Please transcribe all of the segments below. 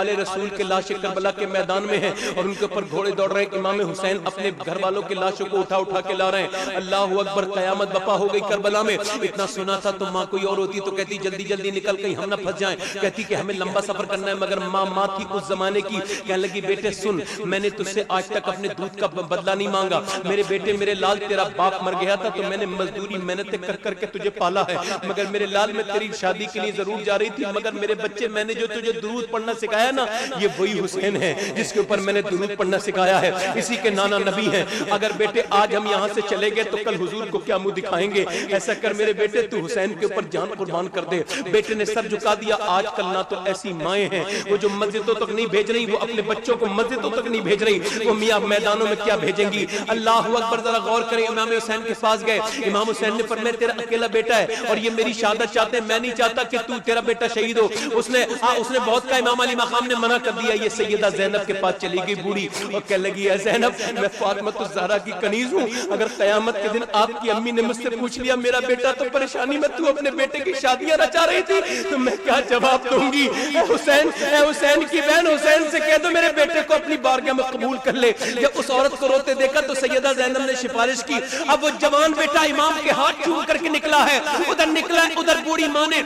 آل رسول کے لاشیں کربلا کے میدان میں ہیں اور ان کے اوپر گھوڑے دوڑ رہے ہیں. امام حسین اپنے گھر والوں کی لاشوں کو اٹھا اٹھا کے لا رہے ہیں. اللہ اکبر. قیامت بپا ہو گئی کربلا میں. اتنا سنا تھا تو ماں کوئی اور ہوتی تو کہتی جلدی جلدی نکل کہیں ہم نہ پھنس جائیں. کہتی کہ ہمیں لمبا سفر کرنا ہے. مگر ماں تھی اس زمانے کی. کہنے لگی بیٹے سن, میں نے تجھ سے آج تک اپنے دودھ کا بدلہ نہیں مانگا. میرے بیٹے میرے لال تیرا باپ مر گیا تھا تو میں نے مزدوری محنتیں کر کر کے تجھے پالا ہے. مگر میرے لال میں تیری شادی کے لیے ضرور جا رہی تھی, مگر میرے بچے میں نے جو تجھے درود پڑھنا سکھایا نا, یہ وہی حسین ہے جس کے اوپر میں نے درود پڑھنا سکھایا ہے. اسی کے نانا نبی ہیں. اگر بیٹے آج ہم یہاں سے چلے گئے تو کل حضور کو کیا منہ دکھائیں گے. ایسا کر میرے بیٹے تو حسین کے اوپر جان قربان کر دے. بیٹے نے سر جھکا دیا. آج کل نہ تو ایسی مائیں ہیں وہ جو مسجدوں تک نہیں بھیج رہی, وہ اپنے بچوں کو مسجدوں تک نہیں بھیج رہی, وہ میاں میدانوں میں کیا بھیجیں گی. اللہ اکبر. ذرا غور کریں. امام حسین کے پاس گئے. امام حسین نے فرمایا تیرا اکیلا بیٹا ہے اور یہ میری شہادت چاہتے ہیں, میں نہیں چاہتا کہ تو تیرا بیٹا شہید ہو. اس نے بہت کہا. امام علی مقام نے منع کر دیا. یہ سیدہ زینب کے پاس چلی گئی بوڑھی اور کہنے لگی اے زینب میں فاطمہ الزہرا کی کنیز ہوں. اگر قیامت کے دن آپ کی امی نے مجھ سے پوچھ لیا میرا بیٹا تو پریشانی میں تو اپنے بیٹے کی شادیاں رچا رہی تھی تو میں کیا جواب دوں گی. اے حسین کی بہن, حسین سے کہہ دو میرے بیٹے کو اپنی بارگاہ میں قبول کر لے. جب اس عورت کو روتے دیکھا تو سیدہ زینب نے سفارش کی. اب وہ جوان بیٹا امام کے ہاتھ چوم کر کے نکلا ہے. ادھر نکلا ہے, ادھر بوڑھی ماں نے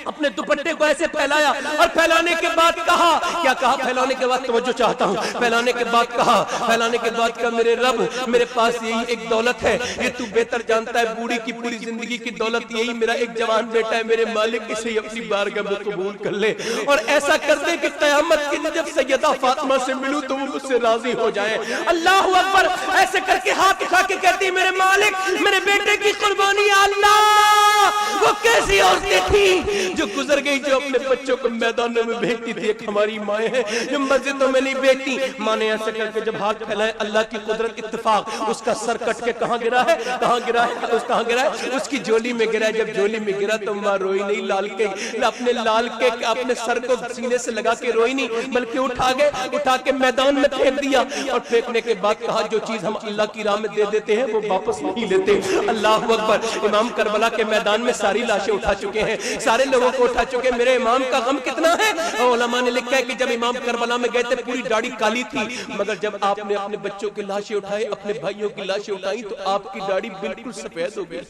اپنے دوپٹے کو ایسے پھیلایا اور پھیلانے کے بعد کہا, کیا کہا پھیلانے کے بعد, توجہ چاہتا ہوں, پھیلانے کے بعد کہا میرے رب میرے پاس یہی ایک دولت ہے, یہ تو بہتر جانتا ہے. بوڑھی کی پوری زندگی کی دولت یہی میرا ایک جوان بیٹا ہے. میرے مالک اسے اپنی بارگاہ میں قبول کر لے اور ایسا کر دے کہ قیامت کے دن جب سیدہ فاطمہ سے ملوں تو وہ مجھ سے راضی ہو جائیں. اللہ اکبر. ایسے کر کے ہاتھ اٹھا کے کہتی میرے مالک میرے بیٹے کی قربانی. اللہ وہ کیسی عورتیں تھیں جو گزر گئی, جو اپنے بچوں کو میدانوں میں بھیجتی تھی. ایک ہماری مائیں ہیں جو مسجدوں میں نہیں بھیجتی. ماں نے ایسے کر کے جب ہاتھ پھیلائے, اللہ کی قدرت اتفاق, اس کا سر کٹ کے کہاں گرا ہے, اس کی جولی میں گرا ہے. جب جولی میں گرا تو ماں روئی نہیں, لال کے اپنے سر کو سینے سے لگا کے روئی نہیں, بلکہ اٹھا کے میدان میں پھینک دیا. اور پھینکنے کے بعد کہا جو چیز ہم اللہ کی راہ میں دے دیتے ہیں وہ واپس نہیں لیتے. اللہ اکبر. امام کربلا کے میدان میں ساری لاشیں اٹھا چکے ہیں, سارے لوگوں کو اٹھا چکے. میرے امام کا غم کتنا ہے. علماء نے لکھا ہے کہ جب امام کربلا میں گئے تھے پوری داڑھی کالی تھی, مگر جب آپ نے اپنے بچوں کی لاشیں اٹھائی, اپنے بھائیوں کی لاشیں اٹھائی تو آپ کی داڑھی بالکل سفید ہو گئی.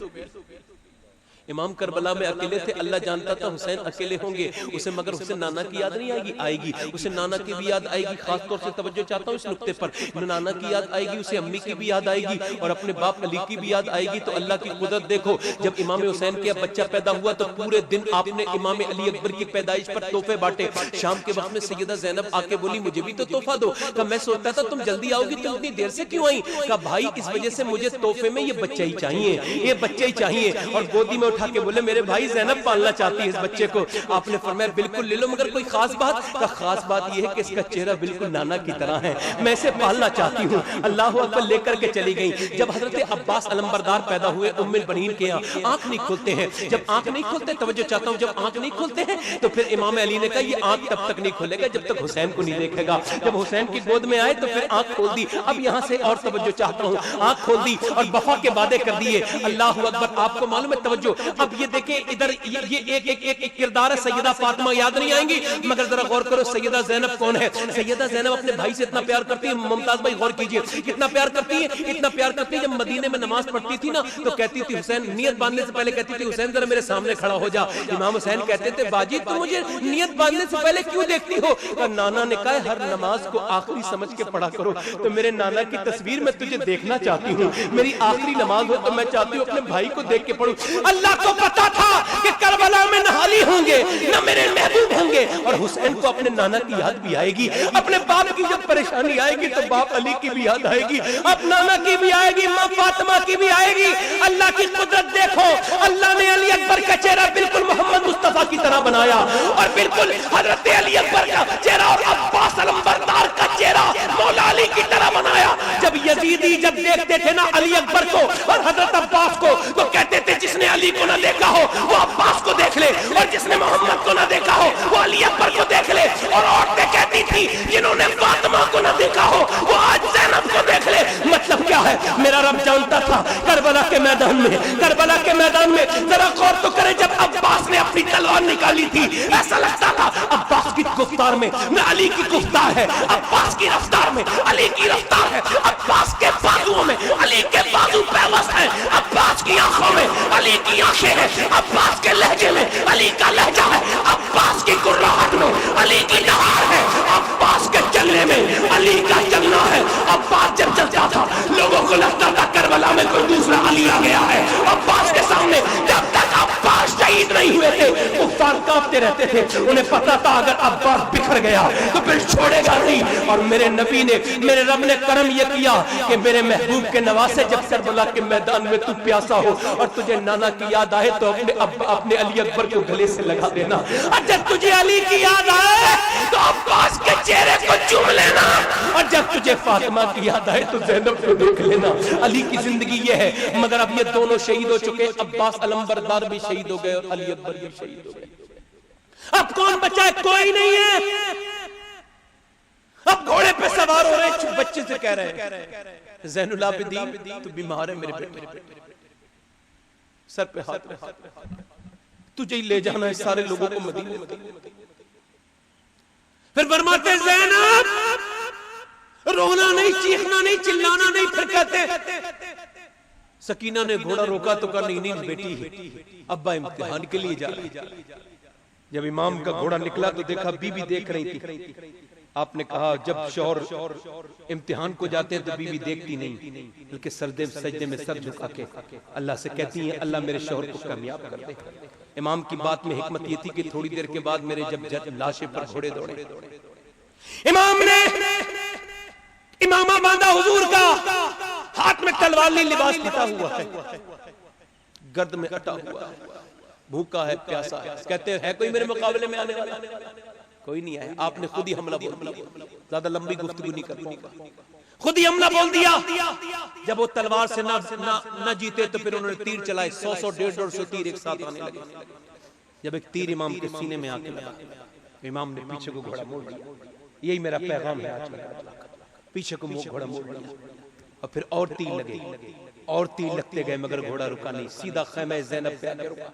امام کربلا میں اکیلے تھے. اللہ جانتا تھا حسین اکیلے ہوں گے اسے, مگر اسے نانا کی یاد نہیں آئے گی. اسے نانا کی بھی یاد آئے گی. خاص طور سے توجہ چاہتا ہوں اس نقطے پر. نانا کی یاد آئے گی, اسے امی کی بھی یاد آئے گی اور اپنے باپ علی کی بھی یاد آئے گی. تو اللہ کی قدرت دیکھو, جب امام حسین کا بچہ پیدا ہوا تو پورے دن آپ نے امام علی اکبر کی پیدائش پر تحفے بانٹے. شام کے وقت میں سیدہ زینب آ کے بولی مجھے بھی تو تحفہ دو. کہ میں سوچتا تھا تم جلدی آؤ گی, تم اتنی دیر سے کیوں آئی. کہ بھائی اس وجہ سے مجھے تحفے میں یہ بچہ ہی چاہیے, یہ بچہ ہی چاہیے. اور گودی میں اٹھا کے بولے میرے بھائی زینب پالنا چاہتی ہے اس بچے کو. آپ نے فرمایا بالکل لے لو, مگر کوئی خاص بات. کا خاص بات یہ ہے کہ اس کا چہرہ بالکل نانا کی طرح ہے, میں اسے پالنا چاہتی ہوں. اللہ اکبر. لے کر کے چلی گئی. جب حضرت عباس علمبردار پیدا ہوئے ام البنین کے یہاں, آنکھ نہیں کھولتے ہیں. جب آنکھ نہیں کھولتے, توجہ چاہتا ہوں, جب آنکھ نہیں کھولتے ہیں تو پھر امام علی نے کہا یہ آنکھ تب تک نہیں کھولے گا جب تک حسین کو نہیں دیکھے گا. جب حسین کی گود میں آئے تو پھر آنکھ کھول دی. اب یہاں سے اور توجہ چاہتا ہوں, آنکھ کھول دی اور وفا کے وعدے کر دیے. اللہ اکبر. آپ کو معلوم ہے توجہ, اب یہ دیکھیں ادھر یہ ایک کردار ہے. سیدہ فاطمہ یاد نہیں آئیں گی, مگر ذرا غور کرو سیدہ زینب کون ہے. سیدہ زینب اپنے بھائی سے اتنا پیار کرتی ہے. ممتاز بھائی غور کیجئے کتنا پیار کرتی ہے, اتنا پیار کرتی ہے. جب مدینے میں نماز پڑھتی تھی نا تو کہتی تھی حسین, نیت باندھنے سے پہلے کہتی تھی حسین ذرا میرے سامنے کھڑا ہو جا. امام حسین کہتے تھے باجی تم مجھے نیت باندھنے سے پہلے کیوں دیکھتی ہو. کہ نانا نے کہا ہر نماز کو آخری سمجھ کے پڑھا کرو, تو میرے نانا کی تصویر میں تجھے دیکھنا چاہتی ہوں. میری آخری نماز ہو تو میں چاہتی ہوں اپنے بھائی کو دیکھ کے پڑھوں. اللہ کو پتا تھا کہ کربلا میں نہ علی ہوں گے نہ میرے محبوب ہوں گے, اور حسین کو اپنے نانا کی یاد بھی آئے گی. اپنے باپ کی جب پریشانی آئے گی تو باپ علی کی بھی یاد آئے گی, اب نانا کی بھی آئے گی, ماں فاطمہ کی بھی آئے گی. اللہ کی قدرت دیکھو, اللہ نے علی اکبر کا چہرہ بالکل محمد مصطفیٰ کی طرح بنایا, اور بالکل حضرت علی اکبر کا چہرہ اور عباس علمبردار کا چہرہ مولا علی کی طرح بنایا. جب یزیدی جب دیکھتے تھے نا علی اکبر کو اور حضرت عباس کو تو کہتے تھے جس نے علی کو نہ دیکھا ہو وہ عباس کو دیکھ لے, اور جس نے محمد کو نہ دیکھا ہو وہ علی اکبر کو دیکھ لے. اور عورتیں کہتی تھی جنہوں نے فاطمہ کو نہ دیکھا ہو وہ آج زینب کو دیکھ لے. مطلب کیا ہے؟ میرا رب جانتا تھا کربلا کے میدان میں ذرا غور تو کرے، جب عباس نے اپنی تلوار نکالی تھی ایسا لگتا تھا عباس کی گفتار میں علی کی گفتار ہے، عباس کی رفتار میں علی کی رفتار ہے، عباس کے بازوؤں میں علی کے بازو پیوست ہیں، عباس کی آنکھوں میں علی کی آنکھیں ہیں، عباس کے لہجے میں علی کا لہجہ ہے، عباس کی گراہٹ میں علی کی نہار ہے، عباس کے چلنے میں علی کا چلنا ہے۔ عباس جب چلتا تھا لوگوں کو لگتا تھا کربلا میں کوئی دوسرا علی آ گیا ہے۔ عباس کے سامنے جب تک عباس شہید نہیں ہوئے تھے کفار کانپتے رہتے تھے، انہیں پتا تھا اگر عباس بکھر گیا تو پھر چھوڑے گا نہیں۔ اور میرے نبی نے، میرے رب نے کرم یہ کیا کہ میرے محبوب کے نواسے جب کربلا کے میدان میں تو پیاسا ہو اور تجھے نانا کی یاد آئے تو اپنے علی اکبر کو گلے سے لگا دینا، اور جب تجھے علی کی یاد آئے تو عباس کے چہرے کو چوم لینا، اور جب تجھے فاطمہ کی یاد آئے تو زینب کو دیکھ لینا۔ علی کی زندگی یہ ہے، مگر اب یہ دونوں شہید ہو چکے، عباس علمبردار بھی شہید ہو گئے اور علی اکبر بھی شہید ہو گئے۔ اب کون بچا ہے؟ کوئی نہیں ہے۔ اب گھوڑے پہ سوار ہو رہے ہیں، بچے سے کہہ رہے ہیں زین العابدین تو بیمار ہے میرے بیٹے، سر پہ ہاتھ رکھ، تجھے ہی لے جانا ہے سارے لوگوں کو مدینے۔ پھر فرماتے ہیں زینب رونا نہیں، چیخنا نہیں، چلانا نہیں، پھر کہتے سکینہ نے گھوڑا روکا تو کہا نہیں بیٹی، ابا امتحان کے لیے جا رہے۔ جب امام کا گھوڑا نکلا تو دیکھا بی بی دیکھ رہی تھی۔ آپ نے کہا جب شوہر امتحان کو جاتے ہیں تو بی بی دیکھتی نہیں بلکہ سجدے میں سر جھکا کے اللہ سے کہتی ہیں اللہ میرے شوہر کو کامیاب کر دے۔ امام کی بات میں حکمت یہ تھی کہ تھوڑی دیر کے بعد میرے جب لاشے پر گھوڑے دوڑے، امام نے امامہ باندھا حضور کا، ہاتھ میں تلوار لی، لباس پھٹا ہوا ہے، گرد میں اٹا ہوا ہے، بھوکا ہے، پیاسا ہے۔ کہتے ہیں کوئی میرے مقابلے میں آنے والا؟ کوئی نہیں آیا۔ آپ نے خود ہی حملہ بول دیا، زیادہ لمبی گفتگو نہیں کرتا، خود ہی حملہ بول دیا۔ جب وہ تلوار سے نہ جیتے تو پھر انہوں نے تیر چلائے، 100 150 تیر ایک ساتھ آنے لگے۔ جب ایک تیر امام کے سینے میں آ کے لگا، امام نے پیچھے کو گھوڑا موڑ دیا۔ یہی میرا پیغام ہے آج کا، پیچھے کو گھوڑا موڑ دیا، اور پھر اور تیر لگے، اور تیر لگتے گئے، مگر گھوڑا رکا نہیں، سیدھا خیمہ زینب پہ آ کے رکا۔